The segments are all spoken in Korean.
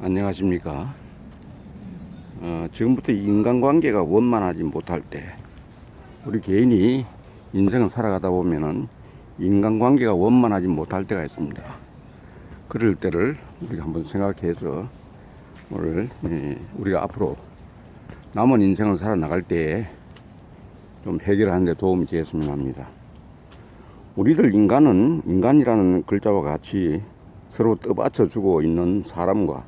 안녕하십니까. 지금부터 인간관계가 원만하지 못할 때, 우리 개인이 인생을 살아가다 보면은 인간관계가 원만하지 못할 때가 있습니다. 그럴 때를 우리가 한번 생각해서 오늘 우리가 앞으로 남은 인생을 살아나갈 때 좀 해결하는 데 도움이 되었으면 합니다. 우리들 인간이라는 글자와 같이 서로 떠받쳐 주고 있는 사람과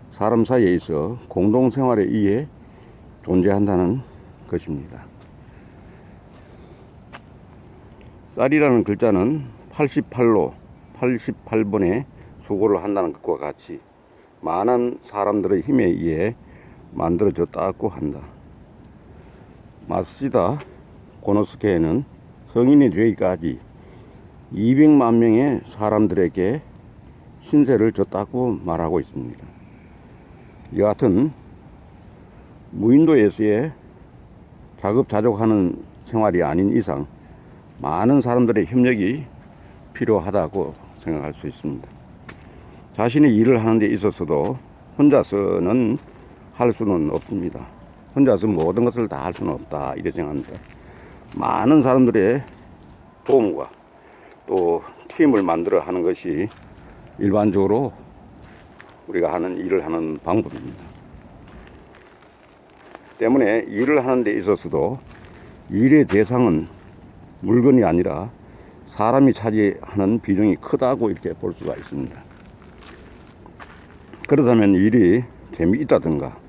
사람 사이에 있어 공동생활에 의해 존재한다는 것입니다. 쌀이라는 글자는 88로 88번의 수고를 한다는 것과 같이 많은 사람들의 힘에 의해 만들어졌다고 한다. 마쓰다 고노스케는 성인이 되기까지 200만 명의 사람들에게 신세를 졌다고 말하고 있습니다. 여하튼 무인도에서의 자급자족하는 생활이 아닌 이상 많은 사람들의 협력이 필요하다고 생각할 수 있습니다. 자신이 일을 하는 데 있어서도 혼자서는 할 수는 없습니다. 혼자서 모든 것을 다 할 수는 없다, 이렇게 생각합니다. 많은 사람들의 도움과 또 팀을 만들어 하는 것이 일반적으로 우리가 일을 하는 방법입니다. 때문에 일을 하는 데 있어서도 일의 대상은 물건이 아니라 사람이 차지하는 비중이 크다고 이렇게 볼 수가 있습니다. 그렇다면 일이 재미있다든가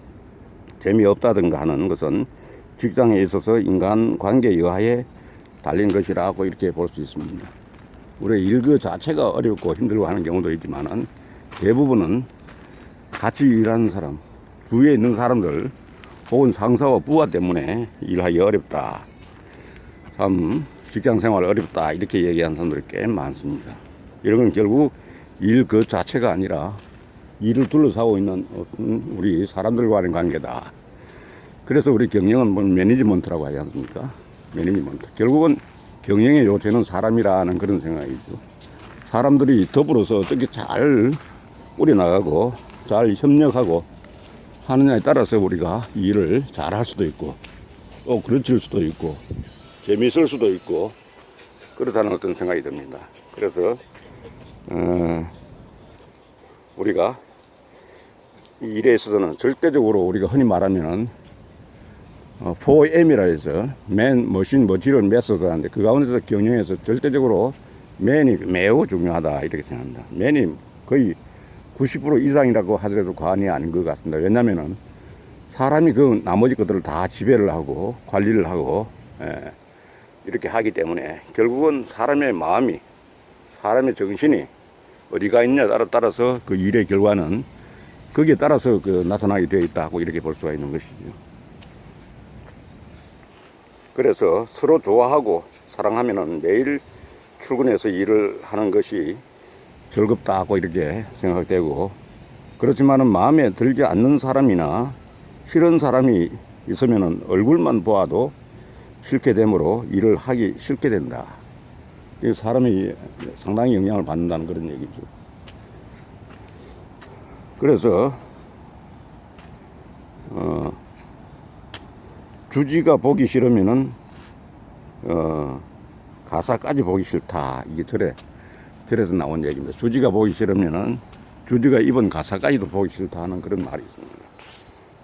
재미없다든가 하는 것은 직장에 있어서 인간관계 여하에 달린 것이라고 이렇게 볼 수 있습니다. 우리 일 그 자체가 어렵고 힘들고 하는 경우도 있지만은 대부분은 같이 일하는 사람, 주위에 있는 사람들 혹은 상사와 부하 때문에 일하기 어렵다, 참 직장생활 어렵다, 이렇게 얘기하는 사람들이 꽤 많습니다. 이런 건 결국 일 그 자체가 아니라 일을 둘러싸고 있는 우리 사람들과의 관계다. 그래서 우리 경영은 매니지먼트라고 하지 않습니까? 매니지먼트. 결국은 경영의 요체는 사람이라는 그런 생각이죠. 사람들이 더불어서 어떻게 잘 우려나가고 잘 협력하고 하느냐에 따라서 우리가 일을 잘 할 수도 있고 또 그르칠 수도 있고 재미있을 수도 있고 그렇다는 어떤 생각이 듭니다. 그래서 우리가 이 일에 있어서는 절대적으로 우리가 흔히 말하면은 4M이라 해서 Man, Machine, Material, Method 하는데 그 가운데서 경영에서 절대적으로 맨이 매우 중요하다, 이렇게 생각합니다. 맨이 거의 90% 이상이라고 하더라도 과언이 아닌 것 같습니다. 왜냐면은 사람이 그 나머지 것들을 다 지배를 하고 관리를 하고 이렇게 하기 때문에 결국은 사람의 마음이, 사람의 정신이 어디가 있느냐에 따라서 그 일의 결과는 거기에 따라서 나타나게 되어 있다고 이렇게 볼 수가 있는 것이죠. 그래서 서로 좋아하고 사랑하면은 매일 출근해서 일을 하는 것이 즐겁다고 이렇게 생각되고, 그렇지만은 마음에 들지 않는 사람이나 싫은 사람이 있으면은 얼굴만 보아도 싫게 되므로 일을 하기 싫게 된다. 사람이 상당히 영향을 받는다는 그런 얘기죠. 그래서 주지가 보기 싫으면은 가사까지 보기 싫다. 이게 절에서 나온 얘기입니다. 주지가 보기 싫으면은 주지가 입은 가사까지도 보기 싫다 하는 그런 말이 있습니다.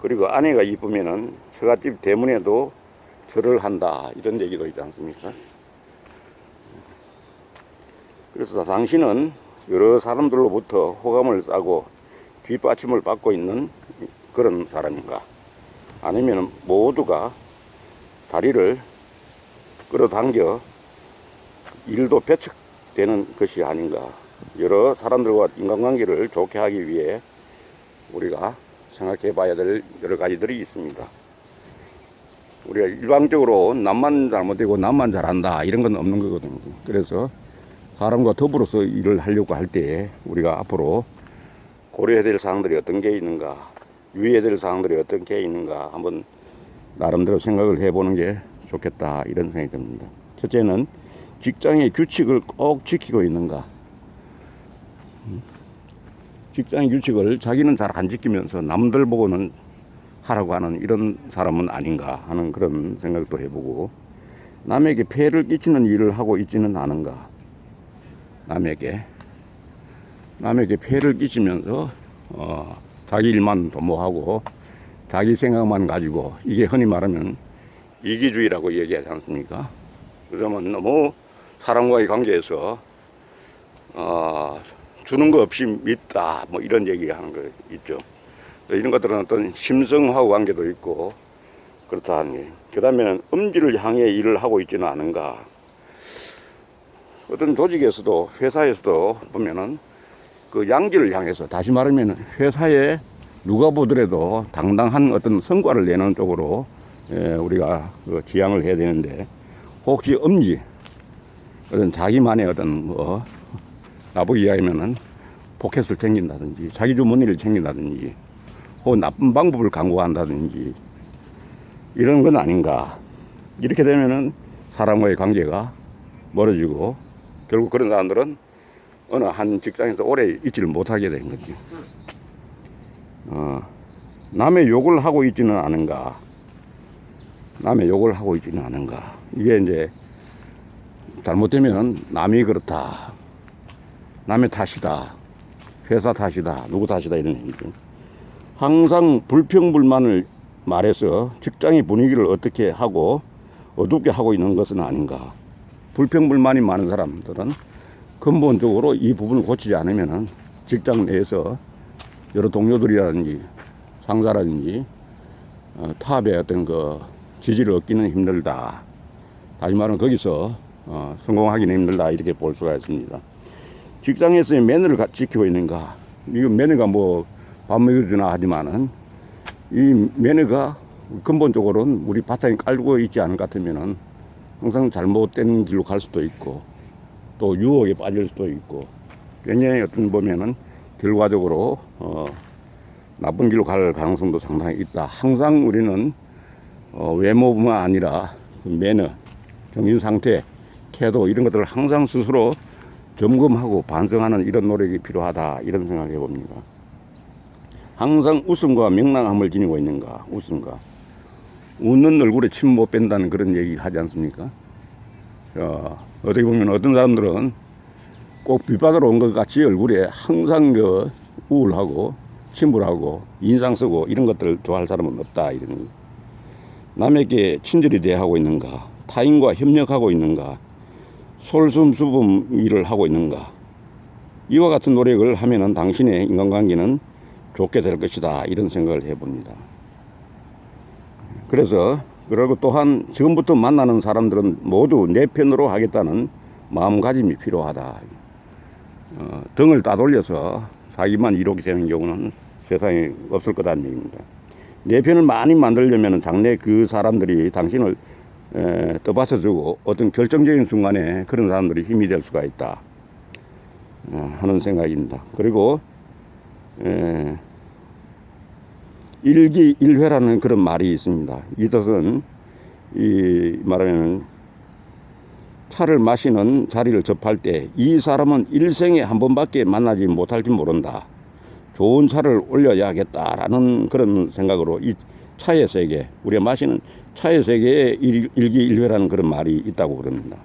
그리고 아내가 이쁘면은 처갓집 대문에도 절을 한다, 이런 얘기도 있지 않습니까? 그래서 당신은 여러 사람들로부터 호감을 싸고 뒷받침을 받고 있는 그런 사람인가? 아니면 모두가 다리를 끌어당겨 일도 배척되는 것이 아닌가? 여러 사람들과 인간관계를 좋게 하기 위해 우리가 생각해 봐야 될 여러 가지들이 있습니다. 우리가 일방적으로 남만 잘못되고 남만 잘한다, 이런 건 없는 거거든요. 그래서 사람과 더불어서 일을 하려고 할 때 우리가 앞으로 고려해야 될 사항들이 어떤 게 있는가, 유의해야 될 사항들이 어떤 게 있는가 한번 나름대로 생각을 해보는 게 좋겠다, 이런 생각이 듭니다. 첫째는 직장의 규칙을 꼭 지키고 있는가. 직장 규칙을 자기는 잘 안 지키면서 남들 보고는 하라고 하는 이런 사람은 아닌가 하는 그런 생각도 해보고, 남에게 폐해를 끼치는 일을 하고 있지는 않은가. 남에게 폐해를 끼치면서 자기 일만 도모하고 자기 생각만 가지고, 이게 흔히 말하면 이기주의라고 얘기하지 않습니까? 그러면 너무 사람과의 관계에서 주는 거 없이 밉다, 뭐 이런 얘기하는 거 있죠. 이런 것들은 어떤 심성하고 관계도 있고 그렇다 하니, 그 다음에는 음지를 향해 일을 하고 있지는 않은가. 어떤 조직에서도, 회사에서도 보면은 그 양지를 향해서, 다시 말하면 회사에 누가 보더라도 당당한 어떤 성과를 내는 쪽으로 우리가 그 지향을 해야 되는데, 혹시 음지, 어떤 자기만의 어떤 나쁘게 이야기하면은 포켓을 챙긴다든지 자기 주머니를 챙긴다든지 혹은 나쁜 방법을 강구한다든지 이런 건 아닌가. 이렇게 되면은 사람과의 관계가 멀어지고 결국 그런 사람들은 어느 한 직장에서 오래 있지를 못하게 되는 거지. 남의 욕을 하고 있지는 않은가. 이게 이제 잘못되면 남이 그렇다, 남의 탓이다, 회사 탓이다, 누구 탓이다, 이런 얘기죠. 항상 불평불만을 말해서 직장의 분위기를 어떻게 하고 어둡게 하고 있는 것은 아닌가. 불평불만이 많은 사람들은 근본적으로 이 부분을 고치지 않으면은 직장 내에서 여러 동료들이라든지 상사라든지 타업의 어떤 그 지지를 얻기는 힘들다. 다시 말하면 거기서 성공하기는 힘들다, 이렇게 볼 수가 있습니다. 직장에서의 매너를 지키고 있는가. 이거 매너가 뭐 밥 먹여주나 하지만은 이 매너가 근본적으로는 우리 바탕에 깔고 있지 않은 것 같으면은 항상 잘못된 길로 갈 수도 있고 또 유혹에 빠질 수도 있고, 굉장히 어떤 보면은 결과적으로 나쁜 길로 갈 가능성도 상당히 있다. 항상 우리는 외모뿐만 아니라 매너, 정신 상태, 태도, 이런 것들을 항상 스스로 점검하고 반성하는 이런 노력이 필요하다, 이런 생각을 해봅니다. 항상 웃음과 명랑함을 지니고 있는가. 웃는 얼굴에 침 못 뺀다는 그런 얘기 하지 않습니까? 어떻게 보면 어떤 사람들은 꼭 빗받으러 온 것 같이 얼굴에 항상 우울하고 침울하고 인상 쓰고 이런 것들을 좋아할 사람은 없다, 이런. 남에게 친절히 대하고 있는가, 타인과 협력하고 있는가, 솔선수범 일을 하고 있는가. 이와 같은 노력을 하면은 당신의 인간관계는 좋게 될 것이다, 이런 생각을 해봅니다. 그리고 또한 지금부터 만나는 사람들은 모두 내 편으로 하겠다는 마음가짐이 필요하다. 등을 따돌려서 자기만 이롭게 되는 경우는 세상에 없을 거다는 얘기입니다. 내 편을 많이 만들려면 장래 그 사람들이 당신을 떠받쳐주고 어떤 결정적인 순간에 그런 사람들이 힘이 될 수가 있다 하는 생각입니다. 그리고 일기일회라는 그런 말이 있습니다. 이 뜻은, 이 말하면 차를 마시는 자리를 접할 때 이 사람은 일생에 한 번밖에 만나지 못할지 모른다, 좋은 차를 올려야겠다라는 그런 생각으로 이 차의 세계, 우리가 마시는 차의 세계에 일기일회라는 그런 말이 있다고 그럽니다.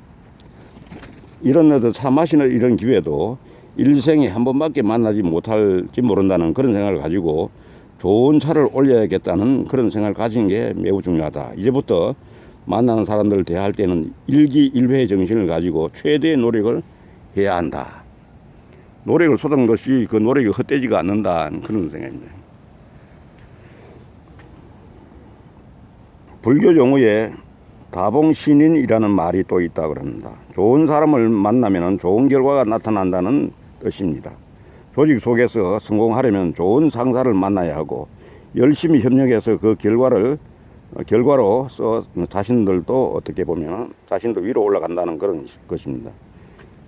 이런 차 마시는 이런 기회도 일생에 한 번밖에 만나지 못할지 모른다는 그런 생각을 가지고 좋은 차를 올려야겠다는 그런 생각을 가진 게 매우 중요하다. 이제부터 만나는 사람들을 대할 때는 일기일회 정신을 가지고 최대의 노력을 해야 한다. 노력을 쏟은 것이 그 노력이 헛되지가 않는다, 그런 생각입니다. 불교 용어에 다봉신인이라는 말이 또 있다고 합니다. 좋은 사람을 만나면 좋은 결과가 나타난다는 뜻입니다. 조직 속에서 성공하려면 좋은 상사를 만나야 하고 열심히 협력해서 그 결과로서 자신들도 어떻게 보면 자신도 위로 올라간다는 그런 것입니다.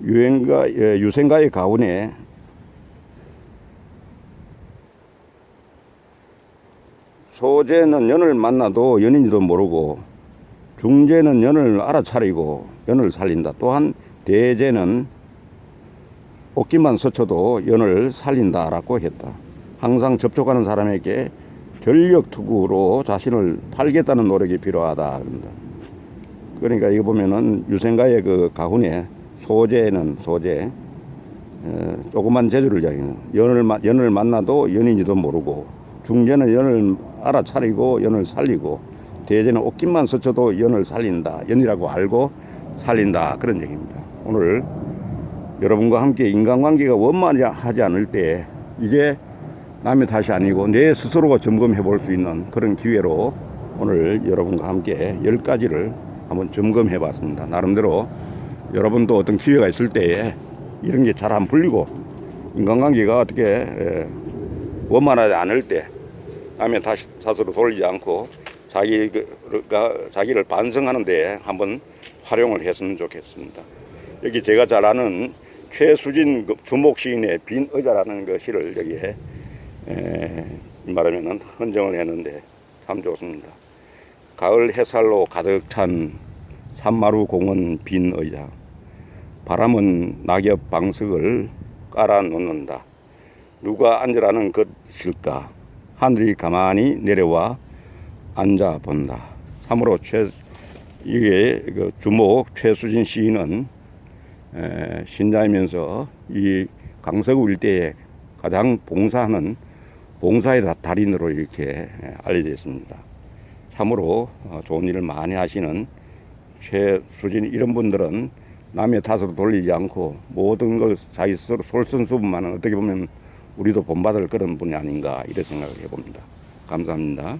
유생가의 가운에 소재는 연을 만나도 연인지도 모르고, 중재는 연을 알아차리고 연을 살린다. 또한 대재는 옷깃만 스쳐도 연을 살린다라고 했다. 항상 접촉하는 사람에게 전력 투구로 자신을 팔겠다는 노력이 필요하다 그런다. 그러니까 이거 보면은 유생가의 그 가훈의 소재는 소재, 조그만 재주를 이야기해요. 연을 만나도 연인지도 모르고, 중재는 연을 알아차리고 연을 살리고, 대제는 옷깃만 스쳐도 연을 살린다. 연이라고 알고 살린다. 그런 얘기입니다. 오늘 여러분과 함께 인간관계가 원만하지 않을 때 이게 남의 탓이 아니고 내 스스로가 점검해 볼 수 있는 그런 기회로 오늘 여러분과 함께 10가지를 한번 점검해 봤습니다. 나름대로 여러분도 어떤 기회가 있을 때에 이런 게 잘 안 풀리고 인간관계가 어떻게 원만하지 않을 때 남의 탓으로 돌리지 않고 자기를 반성하는 데 한번 활용을 했으면 좋겠습니다. 여기 제가 잘 아는 최수진 주목 시인의 빈 의자라는 그 시를 여기에 말하면은 헌정을 했는데 참 좋습니다. 가을 햇살로 가득 찬 산마루 공원 빈 의자, 바람은 낙엽 방석을 깔아 놓는다. 누가 앉으라는 것일까? 하늘이 가만히 내려와 앉아 본다. 참으로 이게 그 주목 최수진 시인은 신자이면서 이 강서구 일대에 가장 봉사하는 봉사의 달인으로 이렇게 알려져 있습니다. 참으로 좋은 일을 많이 하시는 최수진 이런 분들은 남의 탓으로 돌리지 않고 모든 걸 자기 스스로 솔선수범하는, 어떻게 보면 우리도 본받을 그런 분이 아닌가 이런 생각을 해봅니다. 감사합니다.